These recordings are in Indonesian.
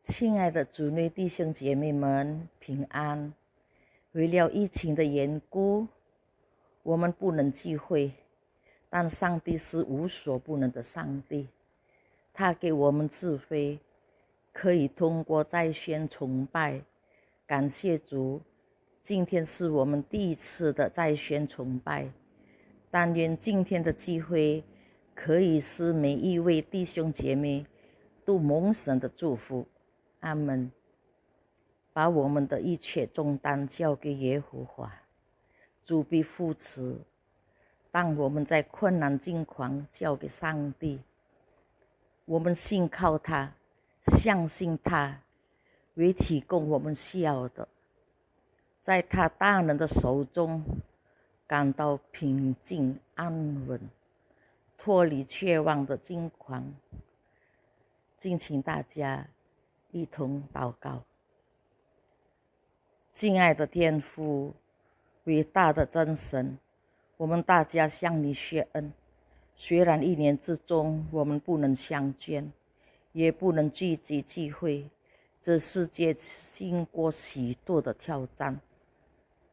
亲爱的主内弟兄姐妹们，平安。为了疫情的缘故，我们不能聚会，但上帝是无所不能的上帝，他给我们智慧，可以通过在线崇拜。感谢主，今天是我们第一次的在线崇拜，但愿今天的聚会可以使每一位弟兄姐妹都蒙神的祝福。阿们。把我们的一切重担交给耶和华，主必扶持。当我们在困难境况交给上帝，我们信靠他，相信他为提供我们需要的，在他大能的手中感到平静安稳，脱离绝望的境况。敬请大家一同祷告。敬爱的天父，伟大的真神，我们大家向你谢恩。虽然一年之中我们不能相见，也不能聚集聚会，这世界经过许多的挑战，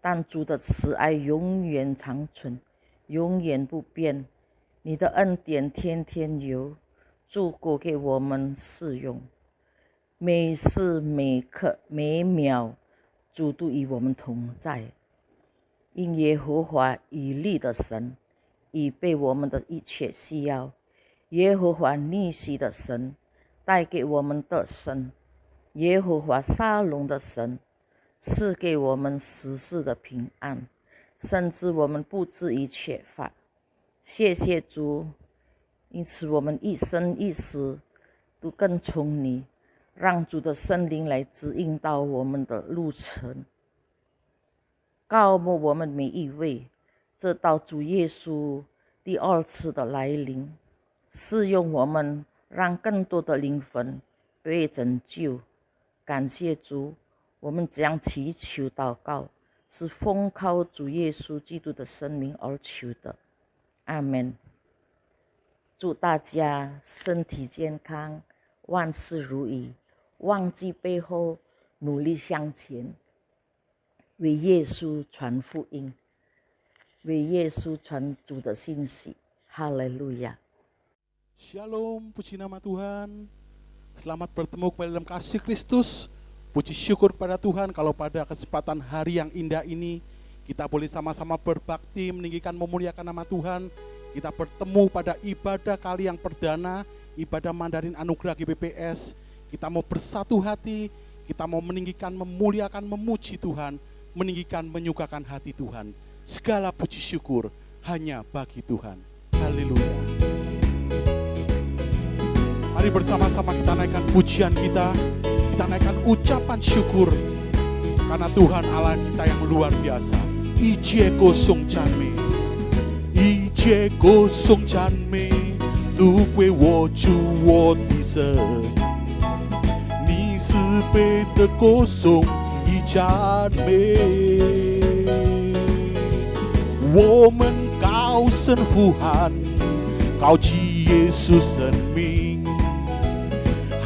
但主的慈爱永远长存，永远不变。你的恩典天天有，足够给我们使用。每时每刻每秒，主都与我们同在。因耶和华以利的神，以备我们的一切需要。耶和华逆袭的神，带给我们得胜。耶和华沙龙的神，赐给我们时时的平安，甚至我们不至于缺乏。谢谢主，因此我们一生一世都跟从你，让主的圣灵来指引到我们的路程，告诉我们每一位，直到主耶稣第二次的来临，使用我们，让更多的灵魂被拯救。感谢主，我们将祈求祷告，是奉靠主耶稣基督的生命而求的。阿们。祝大家身体健康，万事如意，忘记背后，努力向前，为耶稣传福音，为耶稣传主的信息。哈利路亚。 Shalom, puji nama Tuhan. Selamat bertemu kembali dalam kasih Kristus. Puji syukur pada Tuhan kalau pada kesempatan hari yang indah ini kita boleh sama-sama berbakti, meninggikan, memuliakan nama Tuhan. Kita bertemu pada ibadah kali yang perdana, ibadah Mandarin Anugerah GBPS. Kita mau bersatu hati, kita mau meninggikan, memuliakan, memuji Tuhan, meninggikan, menyukakan hati Tuhan. Segala puji syukur hanya bagi Tuhan. Haleluya. Mari bersama-sama kita naikkan pujian kita naikkan ucapan syukur, karena Tuhan Allah kita yang luar biasa. Ije kosong chanme, ije kosong chanme, tu kwe wo chu wo di se, ni si pe de kosong i chanme, 我们高声呼喊，高举耶稣生命。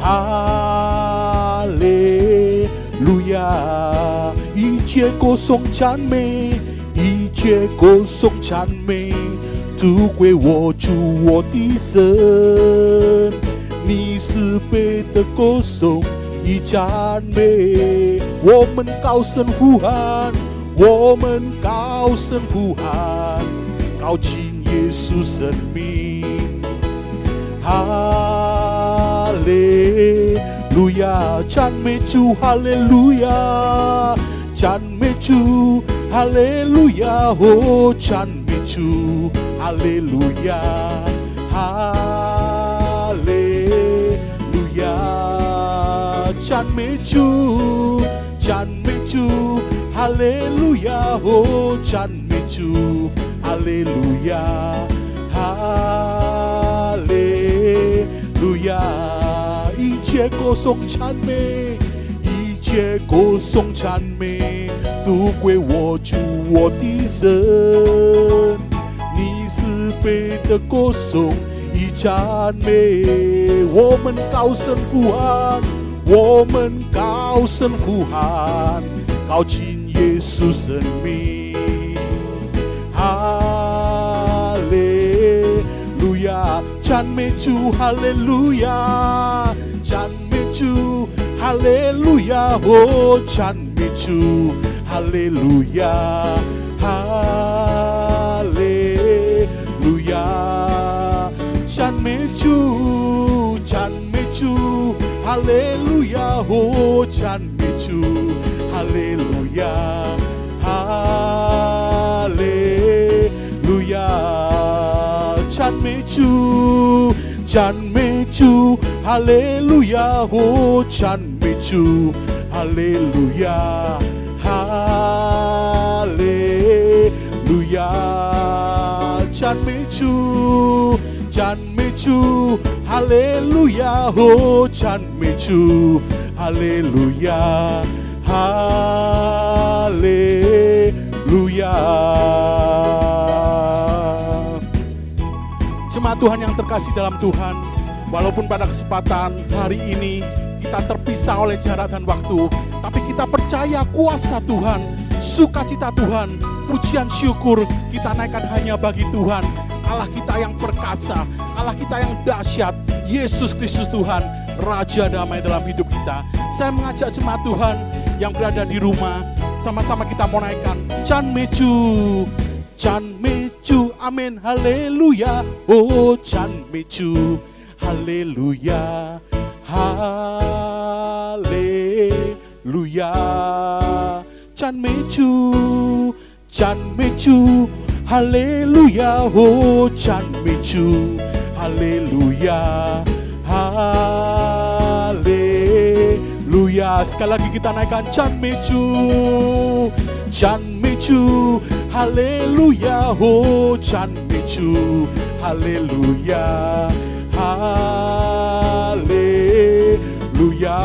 哈利路亚，一切歌颂赞美，一切歌颂赞美，都归我主我的神。你是配的歌颂与赞美，我们高声呼喊，我们高声呼喊，高敬耶稣生命。 哈利路亚，赞美主，哈利路亚，赞美主，哈利路亚，哦，赞美主，哈利路亚，哈利路亚，赞美主，赞美主，哈利路亚，哦，赞美主，哈利路亚，哈利路亚，一切歌颂赞美，一切歌颂赞美，都归我主我的神。你是配的歌颂与赞美，我们高声呼喊，我们高声呼喊，高进耶稣生命。哈利路亚，赞美主，哈利路亚，赞美主，哈利路亚，哦，赞美主，哈利路亚，哈利路亚，赞美主，赞美主，哈利路亚，哦，赞美主，哈利路亚，哈利路亚，赞美主，赞美主，哈利路亚，哦，赞美主，哈利路亚，哈利路亚，赞美主，赞美主，哈利路亚，哦，赞美主，哈利路亚，哈利路亚。Jemaat Tuhan yang terkasih dalam Tuhan, walaupun pada kesempatan hari ini kita terpisah oleh jarak dan waktu, tapi kita percaya kuasa Tuhan, sukacita Tuhan, pujian syukur kita naikkan hanya bagi Tuhan, Allah kita yang perkasa, Allah kita yang dahsyat, Yesus Kristus Tuhan, Raja damai dalam hidup kita. Saya mengajak jemaat Tuhan yang berada di rumah, sama-sama kita mau naikkan Chan Meju, Chan Meju, amin, haleluya, oh Chan Meju, haleluya, haleluya, Chan Meju, Chan Meju, haleluya, oh Chan Meju, haleluya, haleluya. Sekali lagi kita naikkan Chan Meju, Chan Meju, haleluya, oh Chan Meju, haleluya, haleluya.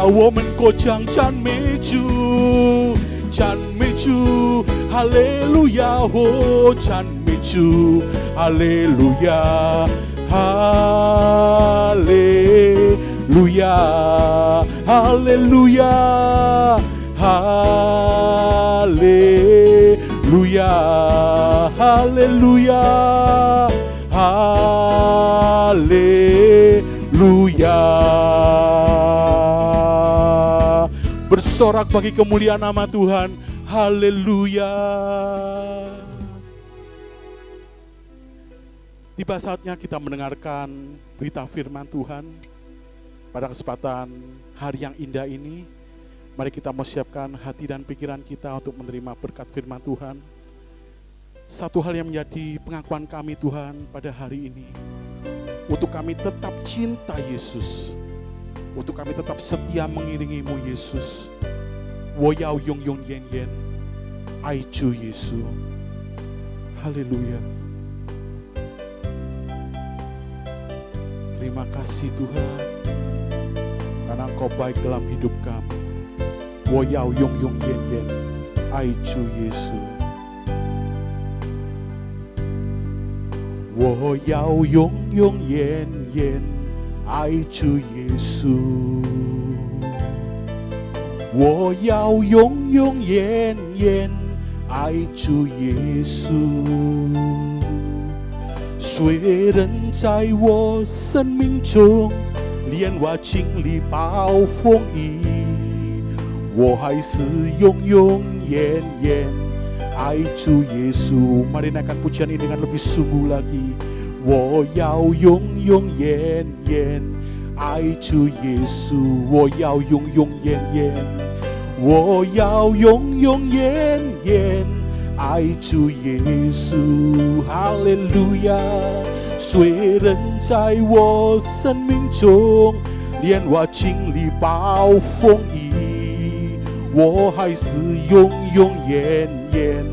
我们国将赞美主，赞美主，哈利路亚，哦，赞美主，哈利路亚，哈利路亚，哈利路亚，哈利路亚，哈利路亚，哈利路亚。Bersorak bagi kemuliaan nama Tuhan. Haleluya. Tiba saatnya kita mendengarkan berita firman Tuhan. Pada kesempatan hari yang indah ini, mari kita mempersiapkan hati dan pikiran kita untuk menerima berkat firman Tuhan. Satu hal yang menjadi pengakuan kami Tuhan pada hari ini, untuk kami tetap cinta Yesus, untuk kami tetap setia mengiringi-Mu Yesus. 我要永永远远爱主耶稣。哈利路亚。Terima kasih Tuhan, karena Engkau baik dalam hidup kami. 我要永永远远爱主耶稣。我要永永远远爱主耶稣。我要永永远远爱主耶稣。虽然在我生命中连我经历暴风雨，我还是永永远远爱主耶稣。Mari naikkan pujian ini dengan lebih sungguh lagi. 我要永永远远爱主耶稣，我要永永远远，我要永永远远爱主耶稣，哈利路亚。虽然在我生命中连我经历暴风雨，我还是永永远远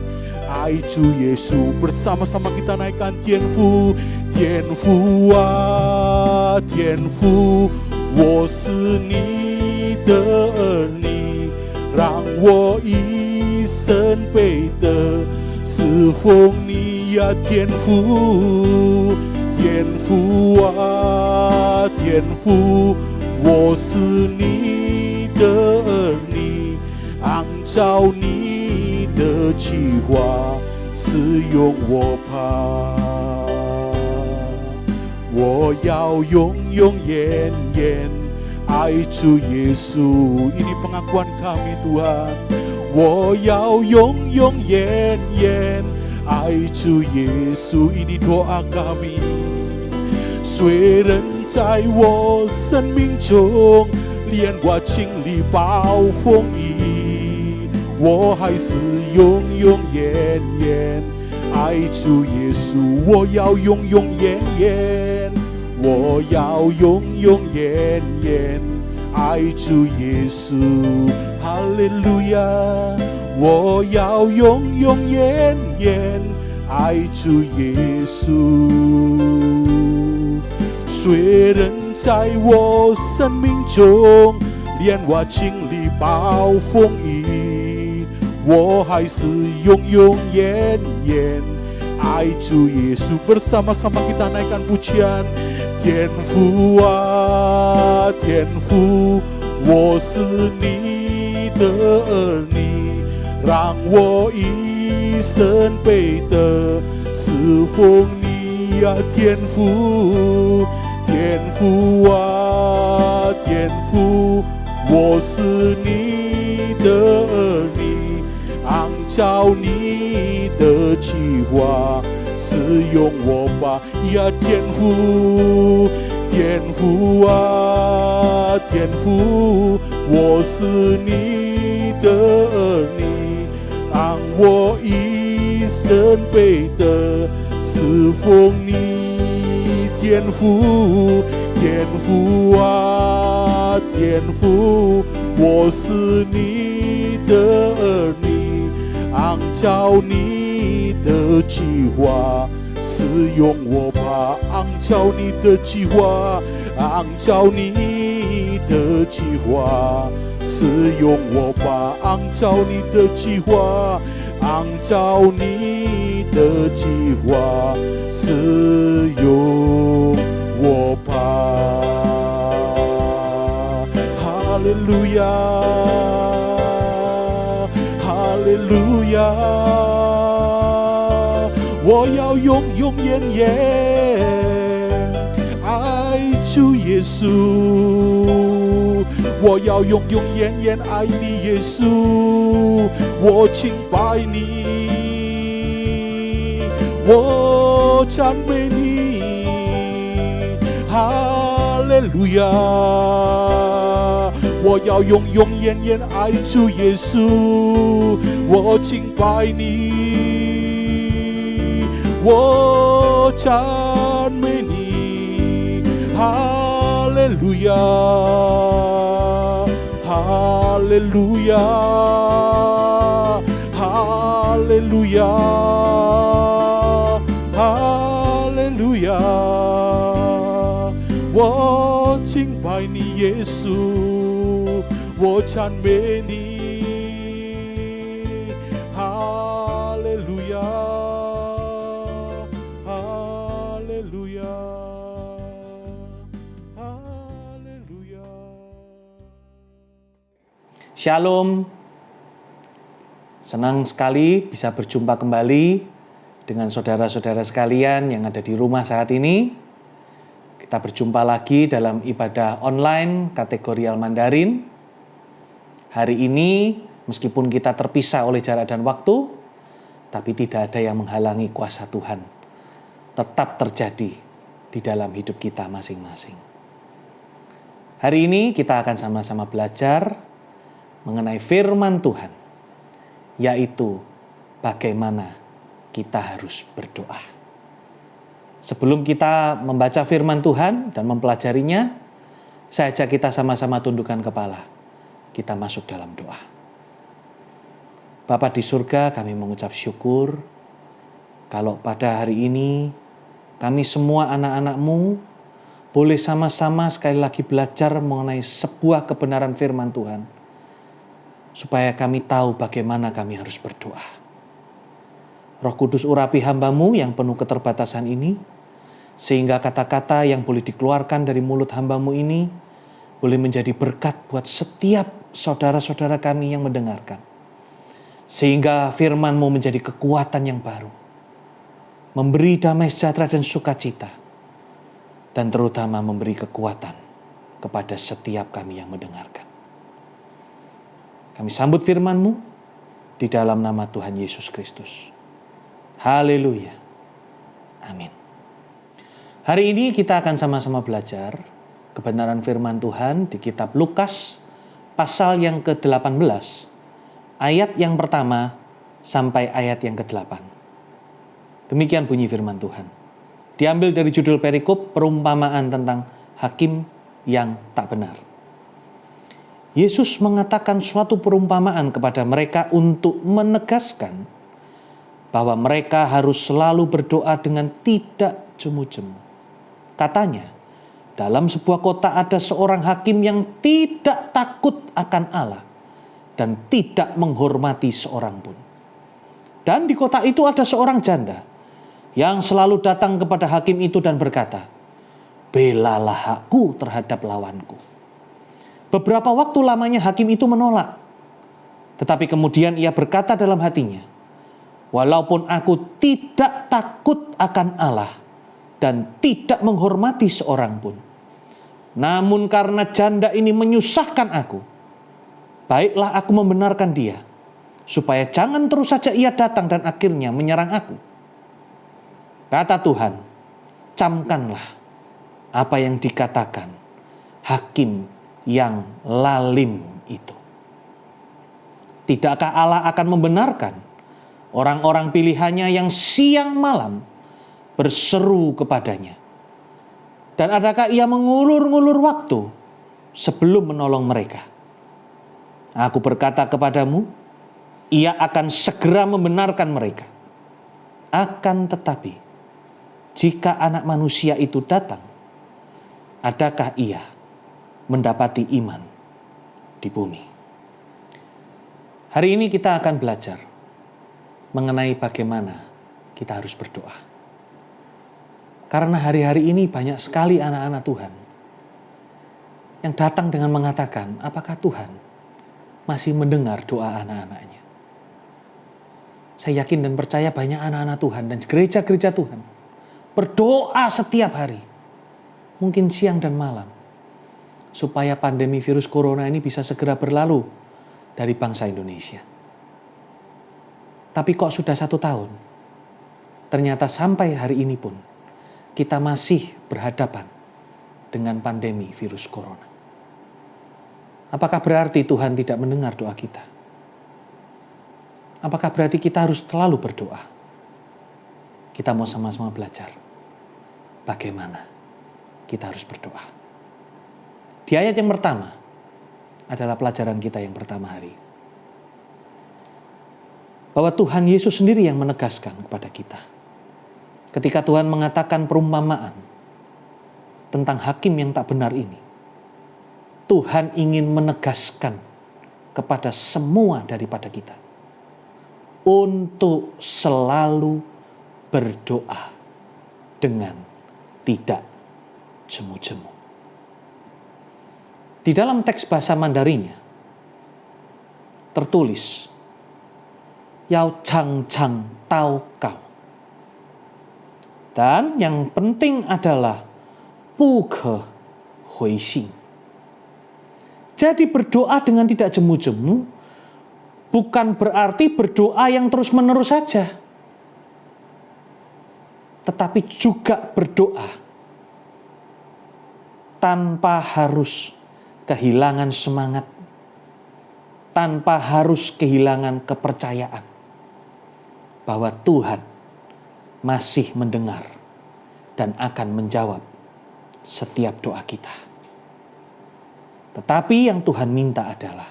爱主耶稣。Bersama-sama kita naikkan 天父，天父啊，天父，我是你的儿女，让我一生背的侍奉你呀，天父，天父啊，天父，我是你照你的计划使用我吧。我要永永远远爱主耶稣。Ini pengakuan kami Tuhan. 我要永永远远爱主耶稣。Ini doa kami。虽然在我生命中连我经历暴风雨，我还是永永远远爱主耶稣。我要永永远远，我要永永远远爱主耶稣。哈利路亚！我要永永远远爱主耶稣。虽然在我生命中连我经历暴风雨，我还是永永远远爱主耶稣。Bersama-sama kita naikkan pujian。天父啊，天父，我是你的儿女，让我一生背的侍奉你啊，天父。天父啊，天父，我是你的儿女，按照你的计划使用我吧呀，天父。天父啊，天父，我是你的儿女，让我一生背的侍奉你。天父，天父啊，天父，我是你的儿女，按照你的计划使用我吧，按照你的计划，按照你的计划使用我吧，按照你的计划，按照你的计划使用我吧。哈利路亚，哈利路亚。我要永永远远爱主耶稣，我要永永远远爱你耶稣，我敬拜你，我赞美你，哈利路亚。我要永永远远爱主耶稣，我敬拜你，我赞美你，哈利路亚，哈利路亚，哈利路亚，哈利路亚。我敬拜你耶稣，我赞美你，哈利路亚，哈利路亚，哈利路亚。Shalom, senang sekali bisa berjumpa kembali dengan saudara-saudara sekalian yang ada di rumah saat ini. Kita berjumpa lagi dalam ibadah online kategorial Mandarin. Hari ini, meskipun kita terpisah oleh jarak dan waktu, tapi tidak ada yang menghalangi kuasa Tuhan tetap terjadi di dalam hidup kita masing-masing. Hari ini kita akan sama-sama belajar mengenai firman Tuhan, yaitu bagaimana kita harus berdoa. Sebelum kita membaca firman Tuhan dan mempelajarinya, saya ajak kita sama-sama tundukkan kepala. Kita masuk dalam doa. Bapa di surga, kami mengucap syukur kalau pada hari ini kami semua anak-anak-Mu boleh sama-sama sekali lagi belajar mengenai sebuah kebenaran firman Tuhan, supaya kami tahu bagaimana kami harus berdoa. Roh Kudus urapi hamba-Mu yang penuh keterbatasan ini, sehingga kata-kata yang boleh dikeluarkan dari mulut hamba-Mu ini boleh menjadi berkat buat setiap saudara-saudara kami yang mendengarkan. Sehingga firman-Mu menjadi kekuatan yang baru, memberi damai sejahtera dan sukacita, dan terutama memberi kekuatan kepada setiap kami yang mendengarkan. Kami sambut firman-Mu di dalam nama Tuhan Yesus Kristus. Haleluya. Amin. Hari ini kita akan sama-sama belajar kebenaran firman Tuhan di kitab Lukas pasal yang ke-18, ayat yang pertama sampai ayat yang ke-8. Demikian bunyi firman Tuhan. Diambil dari judul perikop perumpamaan tentang hakim yang tak benar. Yesus mengatakan suatu perumpamaan kepada mereka untuk menegaskan bahwa mereka harus selalu berdoa dengan tidak jemu-jemu. Katanya, dalam sebuah kota ada seorang hakim yang tidak takut akan Allah dan tidak menghormati seorang pun. Dan di kota itu ada seorang janda yang selalu datang kepada hakim itu dan berkata, "Belalah aku terhadap lawanku." Beberapa waktu lamanya hakim itu menolak. Tetapi kemudian ia berkata dalam hatinya, "Walaupun aku tidak takut akan Allah dan tidak menghormati seorang pun, namun karena janda ini menyusahkan aku, baiklah aku membenarkan dia, supaya jangan terus saja ia datang dan akhirnya menyerang aku." Kata Tuhan, "Camkanlah apa yang dikatakan hakim yang lalim itu. Tidakkah Allah akan membenarkan orang-orang pilihannya yang siang malam berseru kepadanya? Dan adakah ia mengulur-ngulur waktu sebelum menolong mereka? Aku berkata kepadamu, ia akan segera membenarkan mereka. Akan tetapi, jika Anak Manusia itu datang, adakah ia mendapati iman di bumi?" Hari ini kita akan belajar mengenai bagaimana kita harus berdoa. Karena hari-hari ini banyak sekali anak-anak Tuhan yang datang dengan mengatakan, apakah Tuhan masih mendengar doa anak-anaknya? Saya yakin dan percaya banyak anak-anak Tuhan dan gereja-gereja Tuhan berdoa setiap hari, mungkin siang dan malam, supaya pandemi virus corona ini bisa segera berlalu dari bangsa Indonesia. Tapi kok sudah 1 tahun, ternyata sampai hari ini pun kita masih berhadapan dengan pandemi virus corona. Apakah berarti Tuhan tidak mendengar doa kita? Apakah berarti kita harus selalu berdoa? Kita mau sama-sama belajar bagaimana kita harus berdoa. Di ayat yang pertama adalah pelajaran kita yang pertama hari. Bahwa Tuhan Yesus sendiri yang menegaskan kepada kita. Ketika Tuhan mengatakan perumpamaan tentang hakim yang tak benar ini, Tuhan ingin menegaskan kepada semua daripada kita untuk selalu berdoa dengan tidak jemu-jemu. Di dalam teks bahasa Mandarinnya tertulis, "Yao chang chang tao kau." Dan yang penting adalah bu ke hui xing. Jadi berdoa dengan tidak jemu-jemu bukan berarti berdoa yang terus-menerus saja. Tetapi juga berdoa tanpa harus kehilangan semangat, tanpa harus kehilangan kepercayaan bahwa Tuhan masih mendengar dan akan menjawab setiap doa kita. Tetapi yang Tuhan minta adalah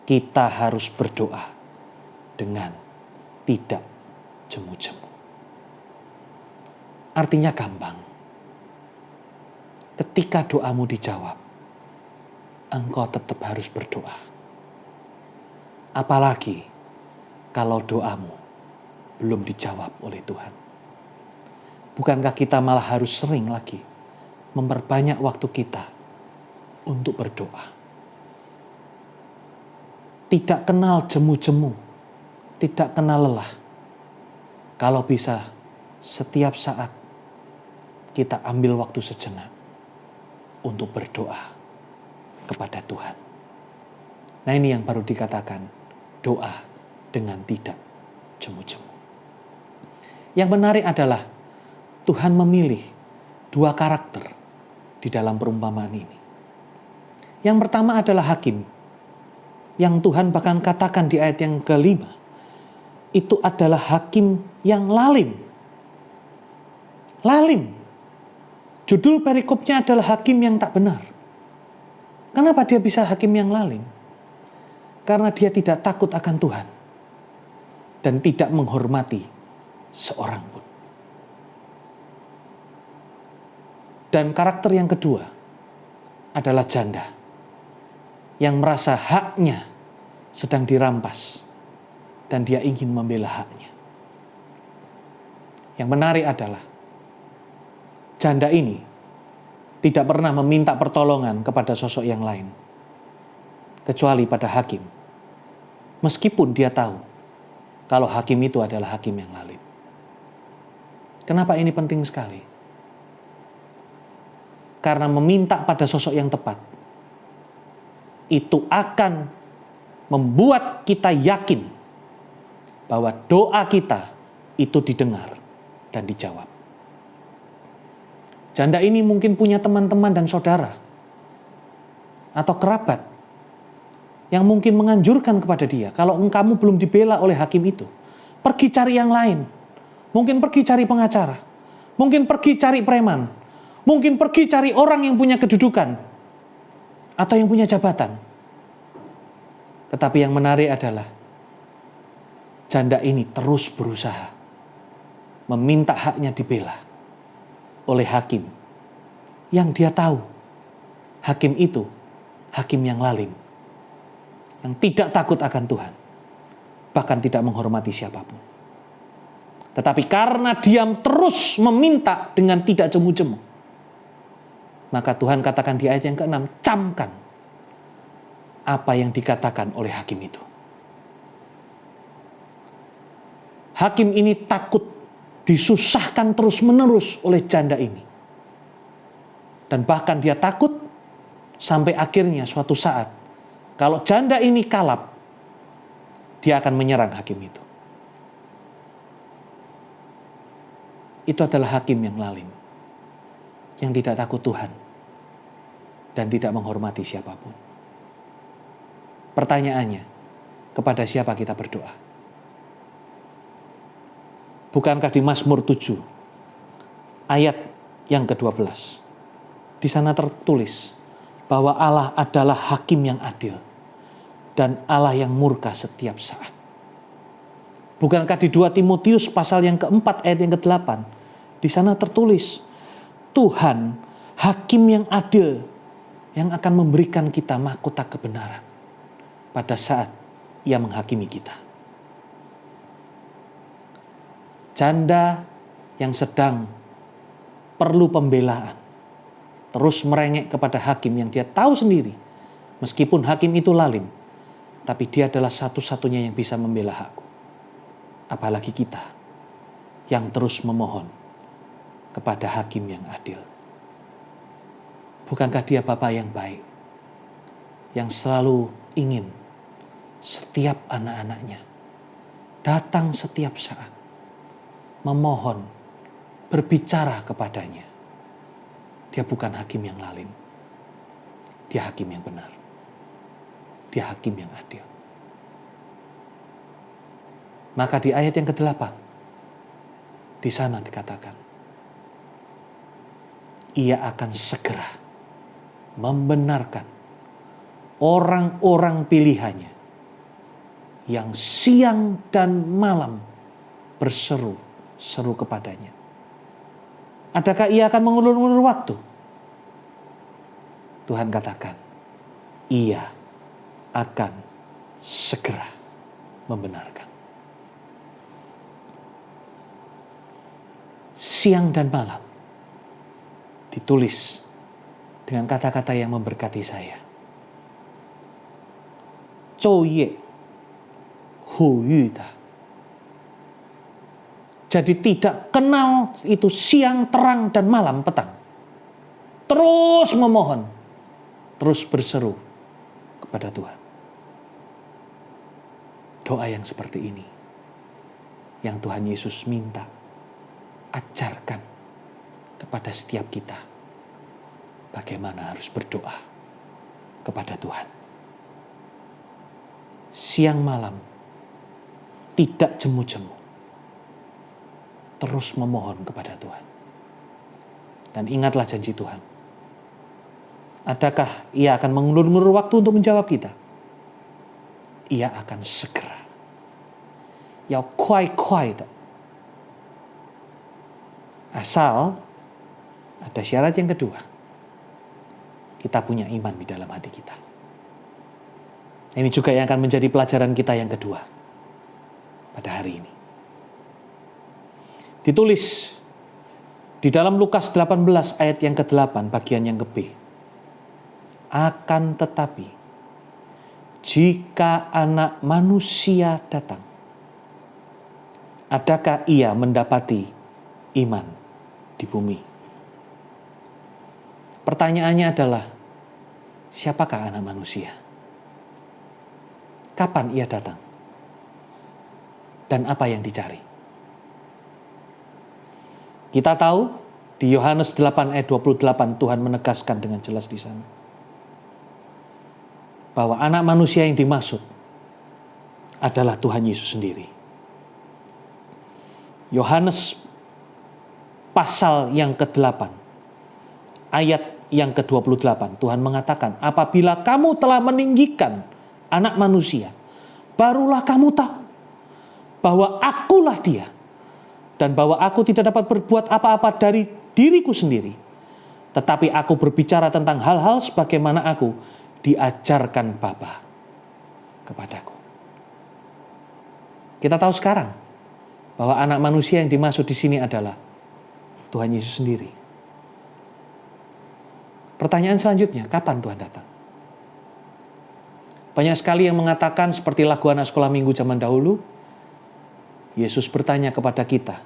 kita harus berdoa dengan tidak jemu-jemu. Artinya gampang. Ketika doamu dijawab, engkau tetap harus berdoa. Apalagi kalau doamu belum dijawab oleh Tuhan. Bukankah kita malah harus sering lagi memperbanyak waktu kita untuk berdoa? Tidak kenal jemu-jemu tidak kenal lelah. Kalau bisa, setiap saat kita ambil waktu sejenak untuk berdoa kepada Tuhan. Nah, ini yang baru dikatakan doa dengan tidak jemu-jemu. Yang menarik adalah Tuhan memilih dua karakter di dalam perumpamaan ini. Yang pertama adalah hakim, yang Tuhan bahkan katakan di ayat yang kelima, itu adalah hakim yang lalim. Lalim. Judul perikopnya adalah hakim yang tak benar. Kenapa dia bisa hakim yang lalim? Karena dia tidak takut akan Tuhan dan tidak menghormati seorang pun. Dan karakter yang kedua adalah janda yang merasa haknya sedang dirampas dan dia ingin membela haknya. Yang menarik adalah janda ini tidak pernah meminta pertolongan kepada sosok yang lain, kecuali pada hakim. Meskipun dia tahu kalau hakim itu adalah hakim yang lalim. Kenapa ini penting sekali? Karena meminta pada sosok yang tepat, itu akan membuat kita yakin bahwa doa kita itu didengar dan dijawab. Janda ini mungkin punya teman-teman dan saudara atau kerabat yang mungkin menganjurkan kepada dia, kalau kamu belum dibela oleh hakim itu, pergi cari yang lain. Mungkin pergi cari pengacara, mungkin pergi cari preman, mungkin pergi cari orang yang punya kedudukan atau yang punya jabatan. Tetapi yang menarik adalah janda ini terus berusaha meminta haknya dibela oleh hakim yang dia tahu hakim itu hakim yang lalim, yang tidak takut akan Tuhan, bahkan tidak menghormati siapapun. Tetapi karena dia terus meminta dengan tidak jemu-jemu, maka Tuhan katakan di ayat yang ke-6, camkan apa yang dikatakan oleh hakim itu. Hakim ini takut disusahkan terus-menerus oleh janda ini. Dan bahkan dia takut sampai akhirnya suatu saat, kalau janda ini kalap, dia akan menyerang hakim itu. Itu adalah hakim yang lalim, yang tidak takut Tuhan dan tidak menghormati siapapun. Pertanyaannya, kepada siapa kita berdoa? Bukankah di Mazmur 7 ayat yang ke-12 di sana tertulis bahwa Allah adalah hakim yang adil dan Allah yang murka setiap saat. Bukankah di 2 Timotius pasal yang ke-4 ayat yang ke-8 di sana tertulis Tuhan hakim yang adil yang akan memberikan kita mahkota kebenaran pada saat Ia menghakimi kita. Janda yang sedang perlu pembelaan terus merengek kepada hakim yang dia tahu sendiri, meskipun hakim itu lalim, tapi dia adalah satu-satunya yang bisa membela hakku. Apalagi kita yang terus memohon kepada hakim yang adil. Bukankah dia Bapa yang baik, yang selalu ingin setiap anak-anaknya datang setiap saat, memohon, berbicara kepadanya. Dia bukan hakim yang lalim. Dia hakim yang benar. Dia hakim yang adil. Maka di ayat yang ke-8, di sana dikatakan, Ia akan segera membenarkan orang-orang pilihannya yang siang dan malam berseru kepadanya. Adakah Ia akan mengulur-ulur waktu? Tuhan katakan, Ia akan segera membenarkan. Siang dan malam ditulis dengan kata-kata yang memberkati saya. 昼夜呼吁的 Jadi tidak kenal itu siang, terang, dan malam, petang. Terus memohon, terus berseru kepada Tuhan. Doa yang seperti ini yang Tuhan Yesus minta, ajarkan kepada setiap kita bagaimana harus berdoa kepada Tuhan. Siang malam, tidak jemu-jemu, terus memohon kepada Tuhan. Dan ingatlah janji Tuhan. Adakah Ia akan mengulur-ngulur waktu untuk menjawab kita? Ia akan segera. Ya kuai-kuai. Asal ada syarat yang kedua. Kita punya iman di dalam hati kita. Ini juga yang akan menjadi pelajaran kita yang kedua pada hari ini. Ditulis di dalam Lukas 18 ayat yang ke-8 bagian yang ke-B. Akan tetapi jika Anak Manusia datang, adakah Ia mendapati iman di bumi? Pertanyaannya adalah, siapakah Anak Manusia? Kapan Ia datang? Dan apa yang dicari? Kita tahu di Yohanes 8 ayat 28 Tuhan menegaskan dengan jelas di sana bahwa Anak Manusia yang dimaksud adalah Tuhan Yesus sendiri. Yohanes pasal yang ke-8 ayat yang ke-28 Tuhan mengatakan, apabila kamu telah meninggikan Anak Manusia, barulah kamu tahu bahwa akulah Dia, dan bahwa aku tidak dapat berbuat apa-apa dari diriku sendiri, tetapi aku berbicara tentang hal-hal sebagaimana aku diajarkan Bapa kepadaku. Kita tahu sekarang bahwa Anak Manusia yang dimaksud di sini adalah Tuhan Yesus sendiri. Pertanyaan selanjutnya, kapan Tuhan datang? Banyak sekali yang mengatakan seperti lagu anak sekolah minggu zaman dahulu, Yesus bertanya kepada kita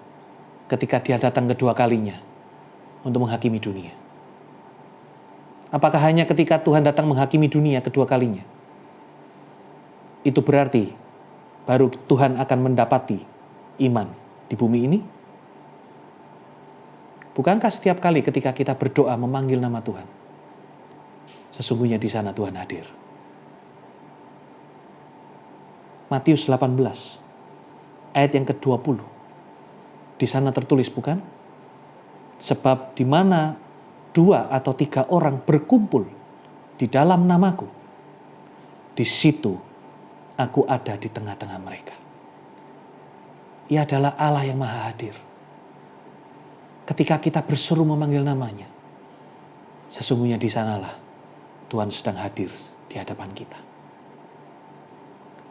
ketika Dia datang kedua kalinya untuk menghakimi dunia. Apakah hanya ketika Tuhan datang menghakimi dunia kedua kalinya? Itu berarti baru Tuhan akan mendapati iman di bumi ini? Bukankah setiap kali ketika kita berdoa memanggil nama Tuhan, sesungguhnya di sana Tuhan hadir? Matius 18 ayat yang ke-20. Di sana tertulis, bukan? Sebab di mana 2 atau 3 orang berkumpul di dalam namaku, di situ aku ada di tengah-tengah mereka. Ia adalah Allah yang Maha Hadir. Ketika kita berseru memanggil namanya, sesungguhnya di sanalah Tuhan sedang hadir di hadapan kita.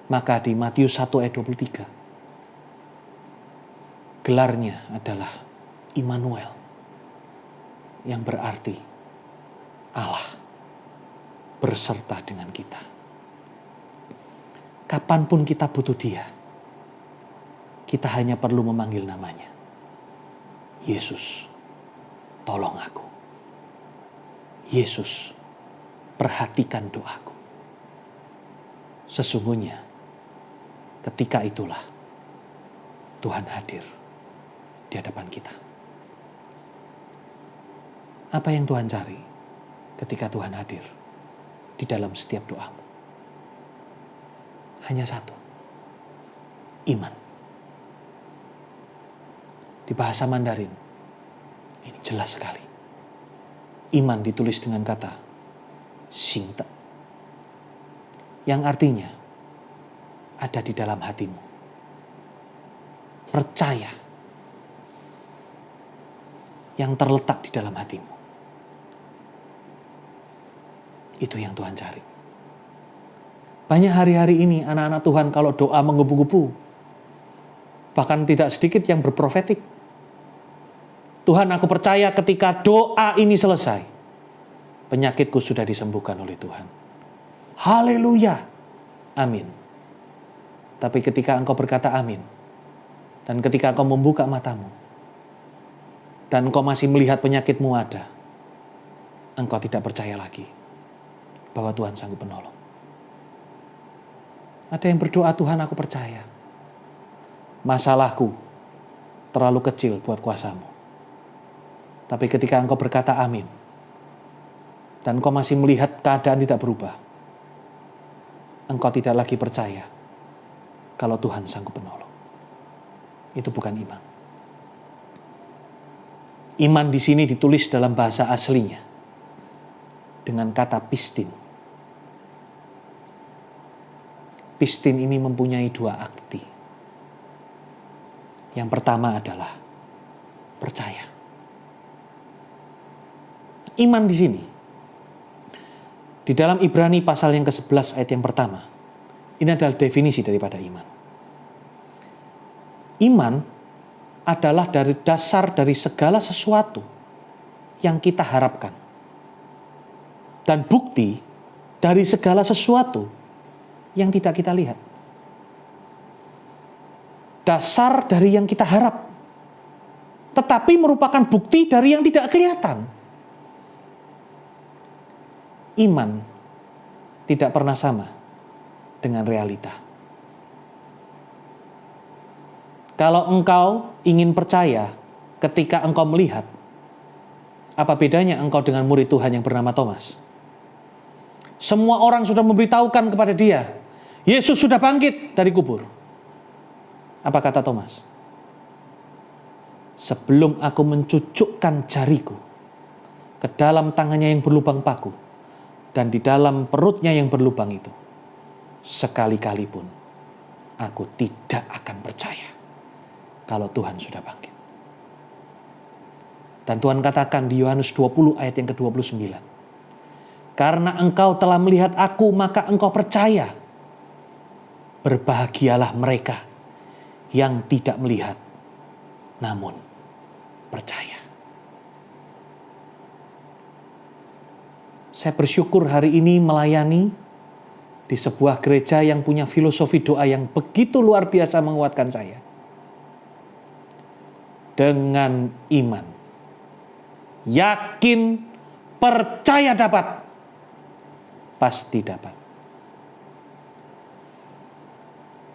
Maka di Matius 1 ayat 23, gelarnya adalah Immanuel, yang berarti Allah berserta dengan kita. Kapanpun kita butuh Dia, kita hanya perlu memanggil namanya. Yesus, tolong aku. Yesus, perhatikan doaku. Sesungguhnya ketika itulah Tuhan hadir di hadapan kita. Apa yang Tuhan cari ketika Tuhan hadir di dalam setiap doamu? Hanya satu, iman. Di bahasa Mandarin, ini jelas sekali. Iman ditulis dengan kata Xingde, yang artinya ada di dalam hatimu. Percaya yang terletak di dalam hatimu. Itu yang Tuhan cari. Banyak hari-hari ini anak-anak Tuhan kalau doa menggebu-gebu, bahkan tidak sedikit yang berprofetik. Tuhan, aku percaya ketika doa ini selesai, penyakitku sudah disembuhkan oleh Tuhan. Haleluya. Amin. Tapi ketika engkau berkata amin, Dan ketika engkau membuka matamu, dan engkau masih melihat penyakitmu ada, engkau tidak percaya lagi bahwa Tuhan sanggup menolong. Ada yang berdoa, Tuhan aku percaya. Masalahku terlalu kecil buat kuasamu. Tapi ketika engkau berkata amin, dan engkau masih melihat keadaan tidak berubah, engkau tidak lagi percaya kalau Tuhan sanggup menolong. Itu bukan iman. Iman di sini ditulis dalam bahasa aslinya dengan kata pistin. Pistin ini mempunyai dua arti. Yang pertama adalah percaya. Iman di sini, di dalam Ibrani pasal yang ke-11 ayat yang pertama, ini adalah definisi daripada iman. Iman adalah dari dasar dari segala sesuatu yang kita harapkan. Dan bukti dari segala sesuatu yang tidak kita lihat. Dasar dari yang kita harap, tetapi merupakan bukti dari yang tidak kelihatan. Iman tidak pernah sama dengan realita. Kalau engkau ingin percaya ketika engkau melihat, apa bedanya engkau dengan murid Tuhan yang bernama Thomas? Semua orang sudah memberitahukan kepada dia, Yesus sudah bangkit dari kubur. Apa kata Thomas? Sebelum aku mencucukkan jariku ke dalam tangannya yang berlubang paku dan di dalam perutnya yang berlubang itu, sekali-kali pun aku tidak akan percaya kalau Tuhan sudah bangkit. Dan Tuhan katakan di Yohanes 20 ayat yang ke-29, karena engkau telah melihat aku, maka engkau percaya. Berbahagialah mereka yang tidak melihat, namun percaya. Saya bersyukur hari ini melayani di sebuah gereja yang punya filosofi doa yang begitu luar biasa menguatkan saya. Dengan iman, yakin, percaya dapat, pasti dapat.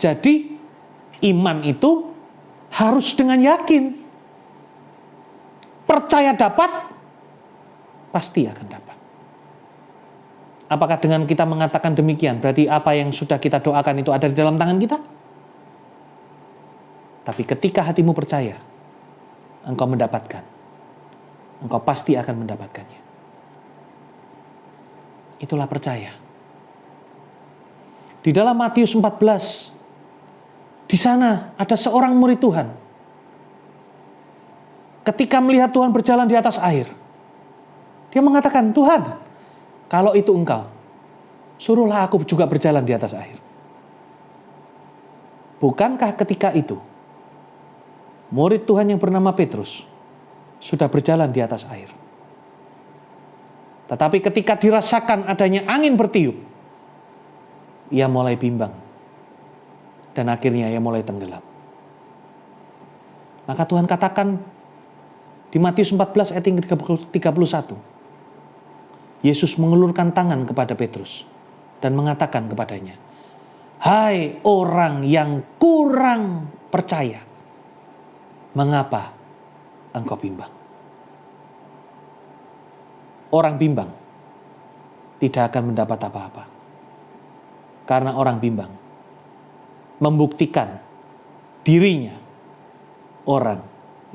Jadi iman itu harus dengan yakin. Percaya dapat, pasti akan dapat. Apakah dengan kita mengatakan demikian, berarti apa yang sudah kita doakan itu ada di dalam tangan kita? Tapi ketika hatimu percaya, engkau mendapatkan. Engkau pasti akan mendapatkannya. Itulah percaya. Di dalam Matius 14, di sana ada seorang murid Tuhan. Ketika melihat Tuhan berjalan di atas air, dia mengatakan, Tuhan, kalau itu engkau, suruhlah aku juga berjalan di atas air. Bukankah ketika itu, murid Tuhan yang bernama Petrus sudah berjalan di atas air? Tetapi ketika dirasakan adanya angin bertiup, ia mulai bimbang. Dan akhirnya ia mulai tenggelam. Maka Tuhan katakan di Matius 14 ayat 31, Yesus mengulurkan tangan kepada Petrus dan mengatakan kepadanya, hai orang yang kurang percaya, mengapa engkau bimbang? Orang bimbang tidak akan mendapat apa-apa. Karena orang bimbang membuktikan dirinya orang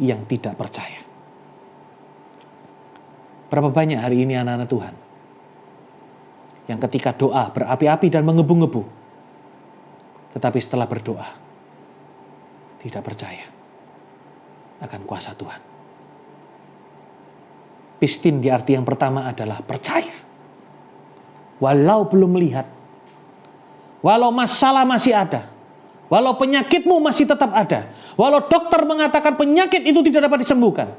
yang tidak percaya. Berapa banyak hari ini anak-anak Tuhan yang ketika doa berapi-api dan mengebu-ngebu, tetapi setelah berdoa tidak percaya akan kuasa Tuhan. Pistin di arti yang pertama adalah percaya. Walau belum melihat, walau masalah masih ada, walau penyakitmu masih tetap ada, walau dokter mengatakan penyakit itu tidak dapat disembuhkan,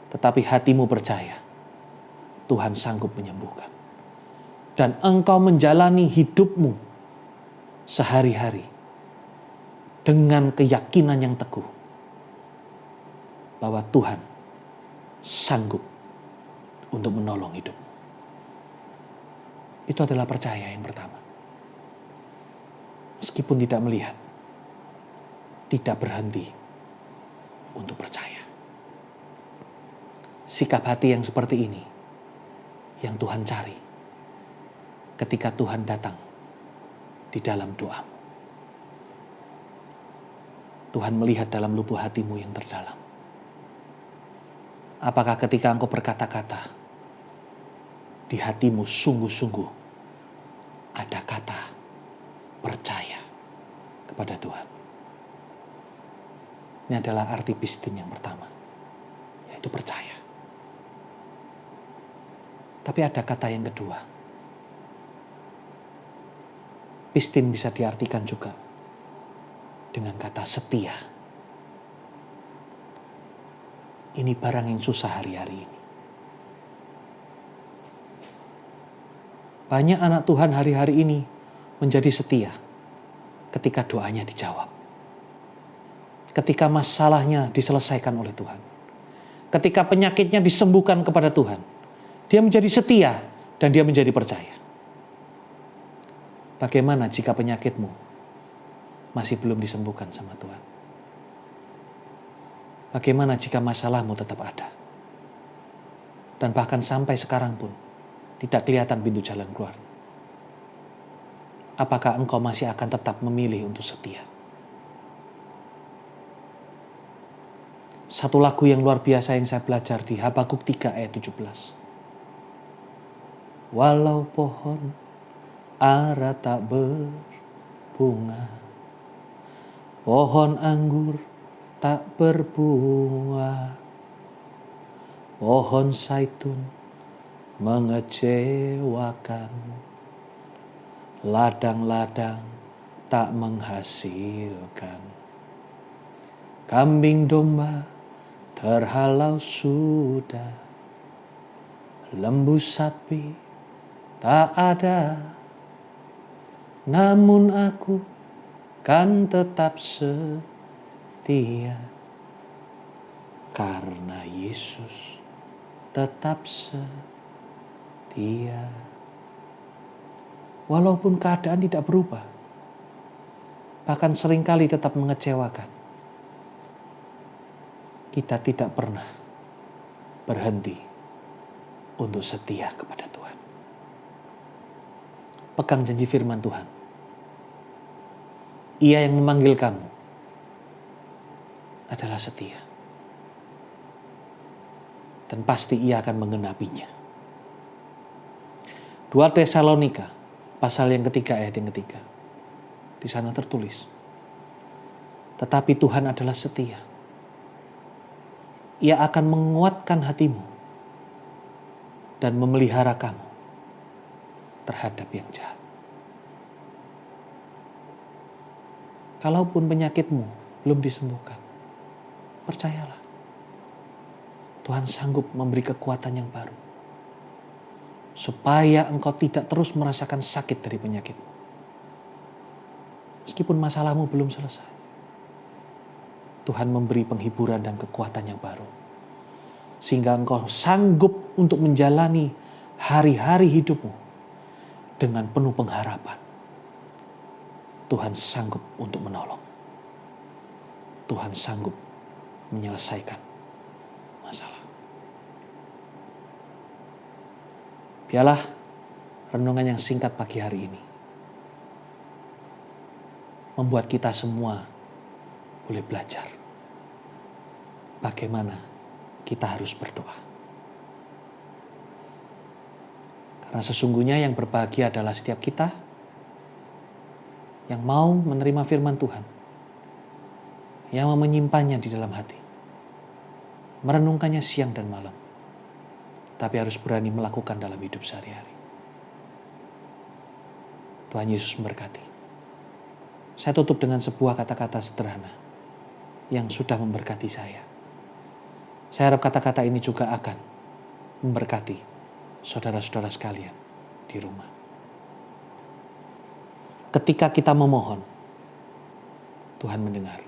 tetapi hatimu percaya Tuhan sanggup menyembuhkan. Dan engkau menjalani hidupmu sehari-hari dengan keyakinan yang teguh bahwa Tuhan sanggup untuk menolong hidupmu. Itu adalah percaya yang pertama. Meskipun tidak melihat, tidak berhenti untuk percaya. Sikap hati yang seperti ini yang Tuhan cari ketika Tuhan datang di dalam doamu. Tuhan melihat dalam lubuk hatimu yang terdalam. Apakah ketika engkau berkata-kata, di hatimu sungguh-sungguh ada kata percaya kepada Tuhan? Ini adalah arti pistin yang pertama, yaitu percaya. Tapi ada kata yang kedua. Pistin bisa diartikan juga dengan kata setia. Ini barang yang susah hari-hari ini. Banyak anak Tuhan hari-hari ini menjadi setia ketika doanya dijawab. Ketika masalahnya diselesaikan oleh Tuhan. Ketika penyakitnya disembuhkan kepada Tuhan. Dia menjadi setia dan dia menjadi percaya. Bagaimana jika penyakitmu masih belum disembuhkan sama Tuhan? Bagaimana jika masalahmu tetap ada? Dan bahkan sampai sekarang pun tidak kelihatan pintu jalan keluar. Apakah engkau masih akan tetap memilih untuk setia? Satu lagu yang luar biasa yang saya belajar di Habakuk 3 ayat 17. Walau pohon ara tak berbunga, pohon anggur tak berbuah, pohon zaitun mengecewakan, ladang-ladang tak menghasilkan, kambing domba terhalau sudah, lembu sapi tak ada, namun aku kan tetap setia karena Yesus tetap setia. Walaupun keadaan tidak berubah, bahkan seringkali tetap mengecewakan, kita tidak pernah berhenti untuk setia kepada Tuhan. Pegang janji firman Tuhan. Ia yang memanggil kamu adalah setia. Dan pasti ia akan menggenapinya. 2 Tesalonika pasal yang ketiga ayat yang ketiga. Di sana tertulis. Tetapi Tuhan adalah setia. Ia akan menguatkan hatimu dan memelihara kamu terhadap yang jahat. Kalaupun penyakitmu belum disembuhkan, percayalah. Tuhan sanggup memberi kekuatan yang baru. Supaya engkau tidak terus merasakan sakit dari penyakitmu. Meskipun masalahmu belum selesai. Tuhan memberi penghiburan dan kekuatan yang baru. Sehingga engkau sanggup untuk menjalani hari-hari hidupmu dengan penuh pengharapan. Tuhan sanggup untuk menolong. Tuhan sanggup menyelesaikan masalah. Biarlah renungan yang singkat pagi hari ini membuat kita semua boleh belajar bagaimana kita harus berdoa. Karena sesungguhnya yang berbahagia adalah setiap kita yang mau menerima firman Tuhan, yang mau menyimpannya di dalam hati, merenungkannya siang dan malam, tapi harus berani melakukan dalam hidup sehari-hari. Tuhan Yesus memberkati. Saya tutup dengan sebuah kata-kata sederhana yang sudah memberkati saya. Saya harap kata-kata ini juga akan memberkati saudara-saudara sekalian di rumah. Ketika kita memohon, Tuhan mendengar.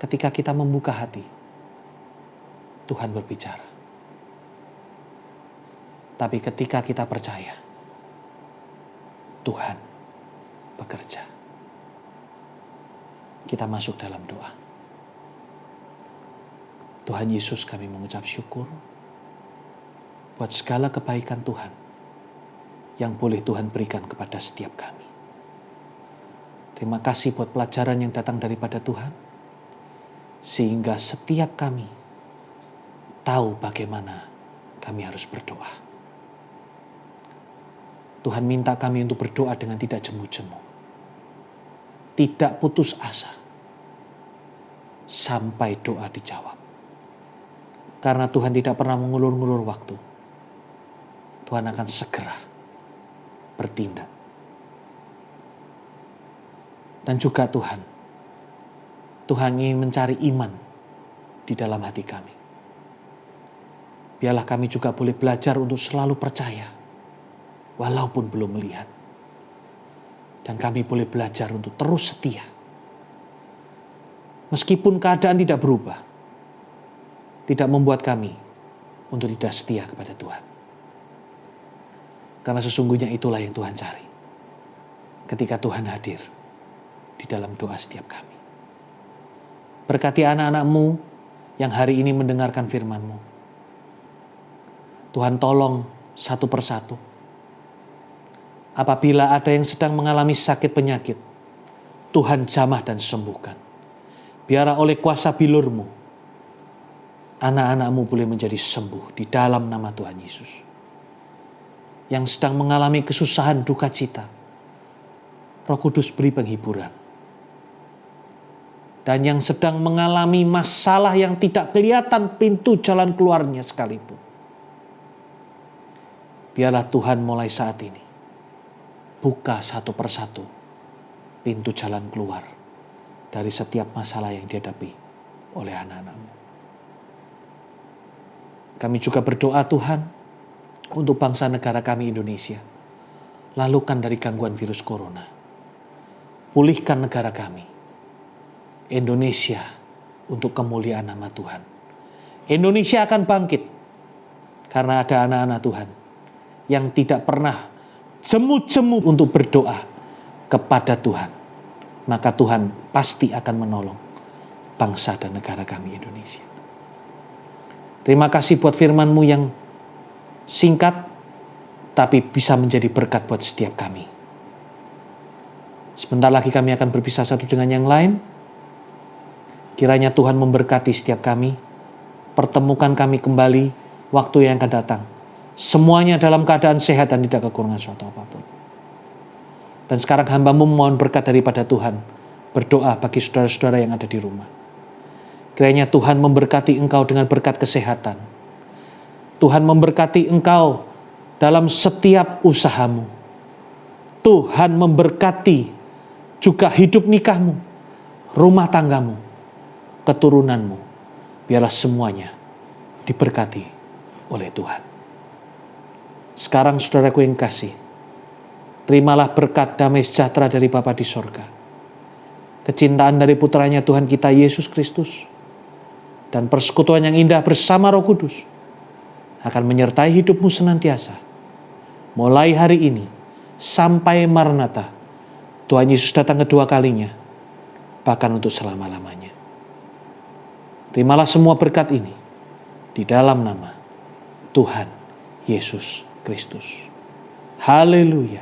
Ketika kita membuka hati, Tuhan berbicara. Tapi ketika kita percaya, Tuhan bekerja. Kita masuk dalam doa. Tuhan Yesus, kami mengucap syukur buat segala kebaikan Tuhan yang boleh Tuhan berikan kepada setiap kami. Terima kasih buat pelajaran yang datang daripada Tuhan, sehingga setiap kami tahu bagaimana kami harus berdoa. Tuhan minta kami untuk berdoa dengan tidak jemu-jemu, tidak putus asa, sampai doa dijawab. Karena Tuhan tidak pernah mengulur-ngulur waktu, Tuhan akan segera bertindak. Dan juga Tuhan ingin mencari iman di dalam hati kami. Biarlah kami juga boleh belajar untuk selalu percaya, walaupun belum melihat. Dan kami boleh belajar untuk terus setia. Meskipun keadaan tidak berubah, tidak membuat kami untuk tidak setia kepada Tuhan. Karena sesungguhnya itulah yang Tuhan cari ketika Tuhan hadir di dalam doa setiap kami. Berkati anak-anak-Mu yang hari ini mendengarkan firman-Mu. Tuhan tolong satu persatu. Apabila ada yang sedang mengalami sakit penyakit, Tuhan jamah dan sembuhkan. Biarlah oleh kuasa bilur-Mu, anak-anak-Mu boleh menjadi sembuh di dalam nama Tuhan Yesus. Yang sedang mengalami kesusahan duka cita, Roh Kudus beri penghiburan. Dan yang sedang mengalami masalah yang tidak kelihatan pintu jalan keluarnya sekalipun, biarlah Tuhan mulai saat ini buka satu persatu pintu jalan keluar dari setiap masalah yang dihadapi oleh anak-anak-Mu. Kami juga berdoa Tuhan untuk bangsa negara kami Indonesia. Lalukan dari gangguan virus corona. Pulihkan negara kami Indonesia untuk kemuliaan nama Tuhan. Indonesia akan bangkit karena ada anak-anak Tuhan yang tidak pernah jemu-jemu untuk berdoa kepada Tuhan. Maka Tuhan pasti akan menolong bangsa dan negara kami Indonesia. Terima kasih buat firman-Mu yang singkat tapi bisa menjadi berkat buat setiap kami. Sebentar lagi kami akan berpisah satu dengan yang lain. Kiranya Tuhan memberkati setiap kami, pertemukan kami kembali waktu yang akan datang. Semuanya dalam keadaan sehat dan tidak kekurangan suatu apapun. Dan sekarang hamba-Mu mohon berkat daripada Tuhan. Berdoa bagi saudara-saudara yang ada di rumah. Kiranya Tuhan memberkati engkau dengan berkat kesehatan. Tuhan memberkati engkau dalam setiap usahamu. Tuhan memberkati juga hidup nikahmu, rumah tanggamu, keturunanmu. Biarlah semuanya diberkati oleh Tuhan. Sekarang saudaraku yang kasih, terimalah berkat damai sejahtera dari Bapa di sorga, kecintaan dari putranya Tuhan kita Yesus Kristus, dan persekutuan yang indah bersama Roh Kudus akan menyertai hidupmu senantiasa. Mulai hari ini sampai Maranatha, Tuhan Yesus datang kedua kalinya, bahkan untuk selama-lamanya. Terimalah semua berkat ini di dalam nama Tuhan Yesus Kristus. Haleluya.